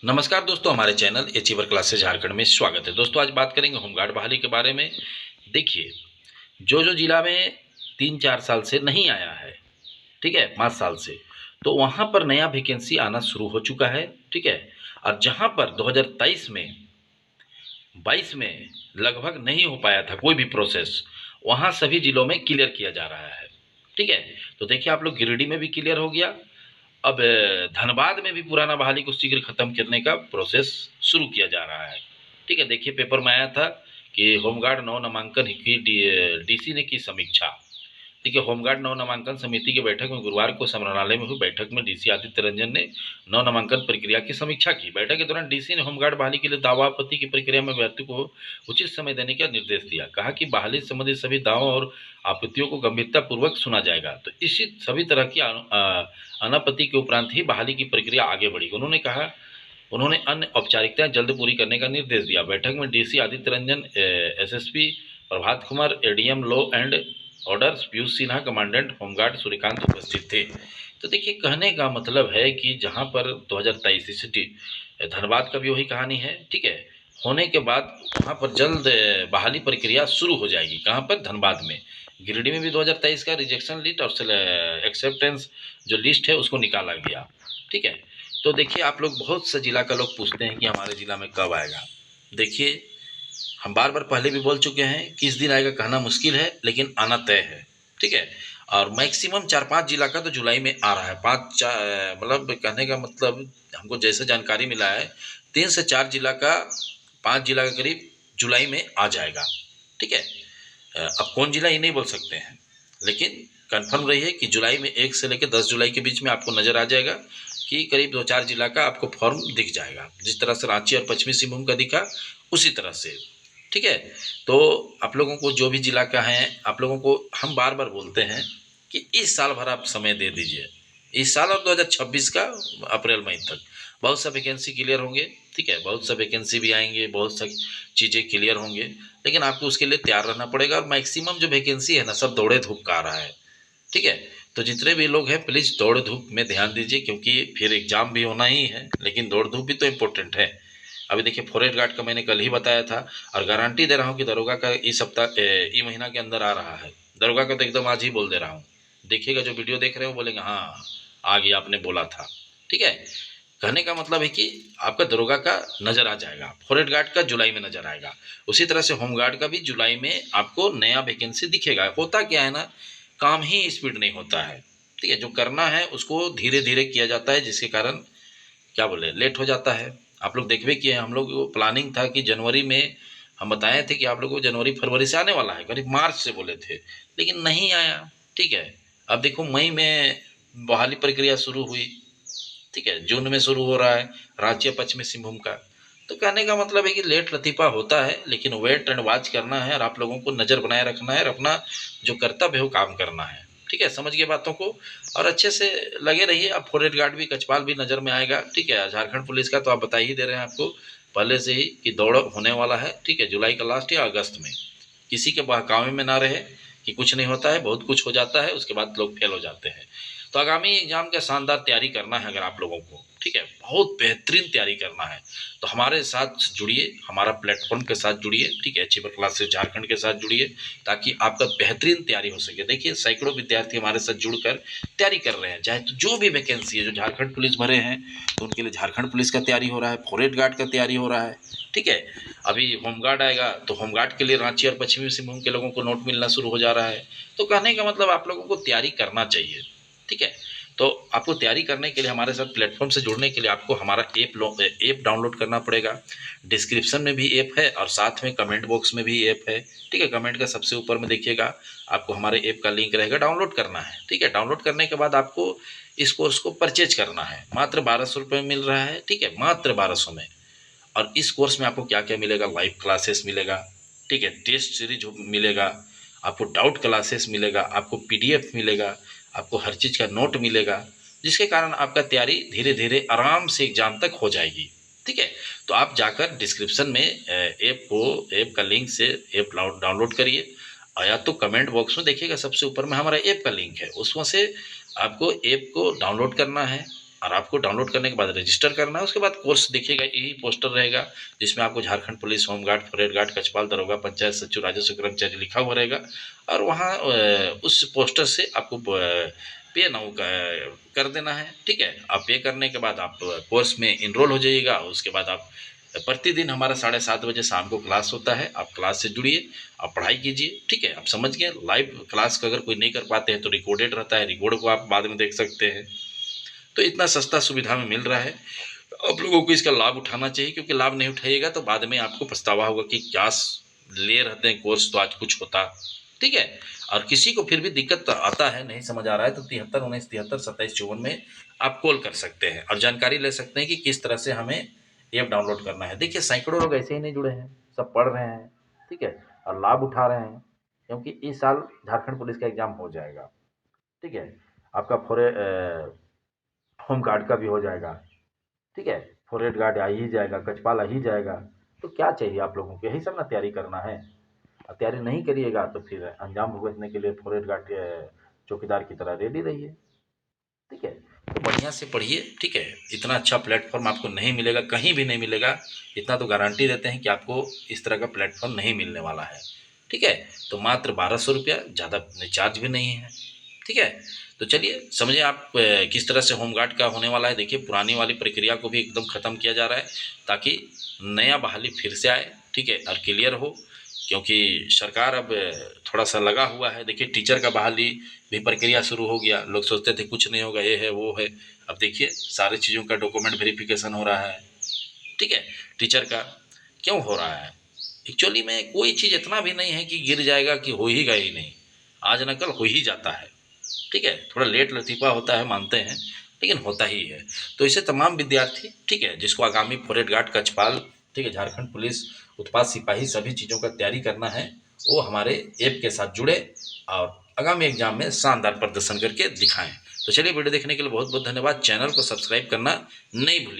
नमस्कार दोस्तों, हमारे चैनल अचीवर क्लासेस झारखंड में स्वागत है। दोस्तों आज बात करेंगे होमगार्ड बहाली के बारे में। देखिए, जो जिला में 3-4 साल से नहीं आया है, ठीक है, 5 साल से, तो वहाँ पर नया वैकेंसी आना शुरू हो चुका है, ठीक है। और जहाँ पर 2023 में 22 में लगभग नहीं हो पाया था कोई भी प्रोसेस, वहाँ सभी जिलों में क्लियर किया जा रहा है, ठीक है। तो देखिए, आप लोग गिरिडीह में भी क्लियर हो गया। अब धनबाद में भी पुराना बहाली को शीघ्र खत्म करने का प्रोसेस शुरू किया जा रहा है, ठीक है। देखिए, पेपर में आया था कि होमगार्ड नव नामांकन की डीसी ने की समीक्षा। देखिए, होमगार्ड नव नामांकन समिति की बैठक में गुरुवार को समरणालय में हुई बैठक में डीसी आदित्य रंजन ने नव नामांकन प्रक्रिया की समीक्षा की। बैठक के दौरान डीसी ने होमगार्ड बहाली के लिए दावा आपत्ति की प्रक्रिया में व्यक्ति को उचित समय देने का निर्देश दिया। कहा कि बहाली संबंधी सभी दावों और आपत्तियों को गंभीरतापूर्वक सुना जाएगा, तो इसी सभी तरह की अनापत्ति के उपरांत ही बहाली की प्रक्रिया आगे बढ़ी। उन्होंने अन्य औपचारिकताएं जल्द पूरी करने का निर्देश दिया। बैठक में DC Aditya Ranjan, SSP Prabhat Kumar, ADM law and orders Piyush Sinha, commandant home guard Suryakant उपस्थित थे। तो देखिए, कहने का मतलब है कि जहां पर 2023 धनबाद का भी वही कहानी है, ठीक है। होने के बाद वहां पर जल्द बहाली प्रक्रिया शुरू हो जाएगी। कहां पर? धनबाद में। गिरिडीह में भी 2023 का रिजेक्शन लिस्ट और एक्सेप्टेंस जो लिस्ट है उसको निकाला गया, ठीक है। तो देखिए, आप लोग बहुत से जिला का लोग पूछते हैं कि हमारे जिला में कब आएगा। देखिए, हम बार बार पहले भी बोल चुके हैं, किस दिन आएगा कहना मुश्किल है, लेकिन आना तय है, ठीक है। और मैक्सिमम 4-5 जिला का तो जुलाई में आ रहा है। मतलब कहने का मतलब, हमको जैसे जानकारी मिला है, 3 से 4 जिला का, 5 जिला के करीब जुलाई में आ जाएगा, ठीक है। अब कौन जिला ये नहीं बोल सकते हैं, लेकिन कंफर्म रही है कि जुलाई में 1 से लेकर 10 जुलाई के बीच में आपको नजर आ जाएगा कि करीब 2-4 जिला का आपको फॉर्म दिख जाएगा। जिस तरह से रांची और पश्चिमी सिंहभूम का दिखा, उसी तरह से, ठीक है। तो आप लोगों को जो भी जिला का है, आप लोगों को हम बार बार बोलते हैं कि इस साल भर आप समय दे दीजिए, इस साल और 2026 का अप्रैल मई तक बहुत सा वैकेंसी क्लियर होंगे, ठीक है। बहुत सा वैकेंसी भी आएंगे, बहुत सा चीज़ें क्लियर होंगे, लेकिन आपको उसके लिए तैयार रहना पड़ेगा। और मैक्सिमम जो वैकेंसी है ना, सब दौड़े धूप का आ रहा है, ठीक है। तो जितने भी लोग हैं, प्लीज़ दौड़ धूप में ध्यान दीजिए, क्योंकि फिर एग्जाम भी होना ही है, लेकिन दौड़ धूप भी तो इम्पोर्टेंट है। अभी देखिए, फॉरेस्ट गार्ड का मैंने कल ही बताया था, और गारंटी दे रहा हूँ कि दरोगा का इस सप्ताह, ये महीना के अंदर आ रहा है। दरोगा का तो एकदम आज ही बोल दे रहा हूँ। देखिएगा, जो वीडियो देख रहे हो बोलेंगे हाँ, आ गया, आपने बोला था, ठीक है। कहने का मतलब है कि आपका दरोगा का नजर आ जाएगा, फॉरेस्ट गार्ड का जुलाई में नजर आएगा, उसी तरह से होमगार्ड का भी जुलाई में आपको नया वैकेंसी दिखेगा। होता क्या है ना, काम ही स्पीड नहीं होता है, ठीक है। जो करना है उसको धीरे धीरे किया जाता है, जिसके कारण क्या बोले, लेट हो जाता है। आप लोग देखबे किए, हम लोग को प्लानिंग था कि जनवरी में, हम बताए थे कि आप लोगों को जनवरी फरवरी से आने वाला है, करीब मार्च से बोले थे, लेकिन नहीं आया, ठीक है। अब देखो, मई में बहाली प्रक्रिया शुरू हुई, ठीक है, जून में शुरू हो रहा है राज्य पश्चिमी सिंहभूम का। तो कहने का मतलब है कि लेट लतीफ़ा होता है, लेकिन वेट एंड वॉच करना है, और आप लोगों को नज़र बनाए रखना है, और अपना जो कर्तव्य है वो काम करना है, ठीक है। समझ गए बातों को, और अच्छे से लगे रहिए। अब फॉरेस्ट गार्ड भी, कचपाल भी नज़र में आएगा, ठीक है। झारखंड पुलिस का तो आप बता ही दे रहे हैं आपको पहले से ही कि दौड़ होने वाला है, ठीक है, जुलाई का लास्ट या अगस्त में। किसी के बहकावे में ना रहे कि कुछ नहीं होता है, बहुत कुछ हो जाता है, उसके बाद लोग फेल हो जाते हैं। तो आगामी एग्जाम का शानदार तैयारी करना है अगर आप लोगों को, ठीक है, बहुत बेहतरीन तैयारी करना है, तो हमारे साथ जुड़िए, हमारा प्लेटफॉर्म के साथ जुड़िए, ठीक है, अचीवर क्लासेस झारखंड के साथ जुड़िए, ताकि आपका बेहतरीन तैयारी हो सके। देखिए, सैकड़ों विद्यार्थी हमारे साथ जुड़कर तैयारी कर रहे हैं, चाहे तो जो भी वैकेंसी है, जो झारखंड पुलिस भरे हैं तो उनके लिए झारखंड पुलिस का तैयारी हो रहा है, फॉरेस्ट गार्ड का तैयारी हो रहा है, ठीक है। अभी होमगार्ड आएगा तो होमगार्ड के लिए रांची और पश्चिमी सिंहभूम के लोगों को नोट मिलना शुरू हो जा रहा है। तो कहने का मतलब, आप लोगों को तैयारी करना चाहिए, ठीक है। तो आपको तैयारी करने के लिए, हमारे साथ प्लेटफॉर्म से जुड़ने के लिए, आपको हमारा ऐप डाउनलोड करना पड़ेगा। डिस्क्रिप्शन में भी ऐप है, और साथ में कमेंट बॉक्स में भी ऐप है, ठीक है। कमेंट का सबसे ऊपर में देखिएगा, आपको हमारे ऐप का लिंक रहेगा, डाउनलोड करना है, ठीक है। डाउनलोड करने के बाद आपको इस कोर्स को परचेज करना है, मात्र 1200 रुपये में मिल रहा है, ठीक है, मात्र 1200 में। और इस कोर्स में आपको क्या क्या मिलेगा, लाइव क्लासेस मिलेगा, ठीक है, टेस्ट सीरीज मिलेगा, आपको डाउट क्लासेस मिलेगा, आपको पीडीएफ मिलेगा, आपको हर चीज़ का नोट मिलेगा, जिसके कारण आपका तैयारी धीरे धीरे आराम से एग्जाम तक हो जाएगी, ठीक है। तो आप जाकर डिस्क्रिप्शन में ऐप का लिंक से ऐप डाउनलोड करिए, और या तो कमेंट बॉक्स में देखिएगा, सबसे ऊपर में हमारा ऐप का लिंक है, उसमें से आपको ऐप को डाउनलोड करना है, और आपको डाउनलोड करने के बाद रजिस्टर करना है। उसके बाद कोर्स देखिएगा, यही पोस्टर रहेगा जिसमें आपको Jharkhand police, home guard, forest guard, कचपाल, दरोगा, पंचायत सचिव, राजस्व कर्मचारी लिखा हुआ रहेगा। और वहाँ उस पोस्टर से आपको पे नाउ कर देना है। ठीक है, आप पे करने के बाद आप कोर्स में इनरोल हो जाइएगा। उसके बाद आप प्रतिदिन हमारा 7:30 बजे शाम को क्लास होता है, आप क्लास से जुड़िए, आप पढ़ाई कीजिए। ठीक है, आप समझ गए। लाइव क्लास का अगर कोई नहीं कर पाते हैं तो रिकॉर्डेड रहता है, रिकॉर्ड को आप बाद में देख सकते हैं। तो इतना सस्ता सुविधा में मिल रहा है, आप लोगों को इसका लाभ उठाना चाहिए, क्योंकि लाभ नहीं उठाइएगा तो बाद में आपको पछतावा होगा कि क्या ले रहते हैं कोर्स, तो आज कुछ होता। ठीक है, और किसी को फिर भी दिक्कत आता है, नहीं समझ आ रहा है, तो 73 19 73 27 54 में आप कॉल कर सकते हैं और जानकारी ले सकते हैं कि किस तरह से हमें ऐप डाउनलोड करना है। देखिए सैकड़ों लोग ऐसे ही नहीं जुड़े हैं, सब पढ़ रहे हैं। ठीक है, और लाभ उठा रहे हैं, क्योंकि इस साल झारखंड पुलिस का एग्जाम हो जाएगा। ठीक है, आपका होम गार्ड का भी हो जाएगा। ठीक है, फॉरेस्ट गार्ड आ ही जाएगा, कचपाल आ ही जाएगा। तो क्या चाहिए आप लोगों को, यही सब ना तैयारी करना है। और तैयारी नहीं करिएगा तो फिर अंजाम भुगतने के लिए फॉरेस्ट गार्ड के चौकीदार की तरह रेडी रहिए। ठीक है, तो बढ़िया से पढ़िए। ठीक है, इतना अच्छा प्लेटफॉर्म आपको नहीं मिलेगा, कहीं भी नहीं मिलेगा। इतना तो गारंटी देते हैं कि आपको इस तरह का प्लेटफॉर्म नहीं मिलने वाला है। ठीक है, तो मात्र 1200 रुपया, ज़्यादा चार्ज भी नहीं है। ठीक है, तो चलिए समझिए आप किस तरह से होमगार्ड का होने वाला है। देखिए पुरानी वाली प्रक्रिया को भी एकदम ख़त्म किया जा रहा है, ताकि नया बहाली फिर से आए। ठीक है, और क्लियर हो, क्योंकि सरकार अब थोड़ा सा लगा हुआ है। देखिए टीचर का बहाली भी प्रक्रिया शुरू हो गया। लोग सोचते थे कुछ नहीं होगा, ये है वो है। अब देखिए सारी चीज़ों का डॉक्यूमेंट वेरिफिकेशन हो रहा है। ठीक है, टीचर का क्यों हो रहा है? एक्चुअली में कोई चीज़ इतना भी नहीं है कि गिर जाएगा, कि हो ही गया ही नहीं, आज न कल हो ही जाता है। ठीक है, थोड़ा लेट लतीफ़ा होता है, मानते हैं, लेकिन होता ही है। तो इसे तमाम विद्यार्थी, ठीक है, जिसको आगामी फॉरेस्ट गार्ड, कचपाल, ठीक है, झारखंड पुलिस, उत्पाद सिपाही, सभी चीज़ों का तैयारी करना है, वो हमारे ऐप के साथ जुड़े और आगामी एग्जाम में शानदार प्रदर्शन करके दिखाएं। तो चलिए, वीडियो देखने के लिए बहुत बहुत धन्यवाद। चैनल को सब्सक्राइब करना नहीं भूलिए।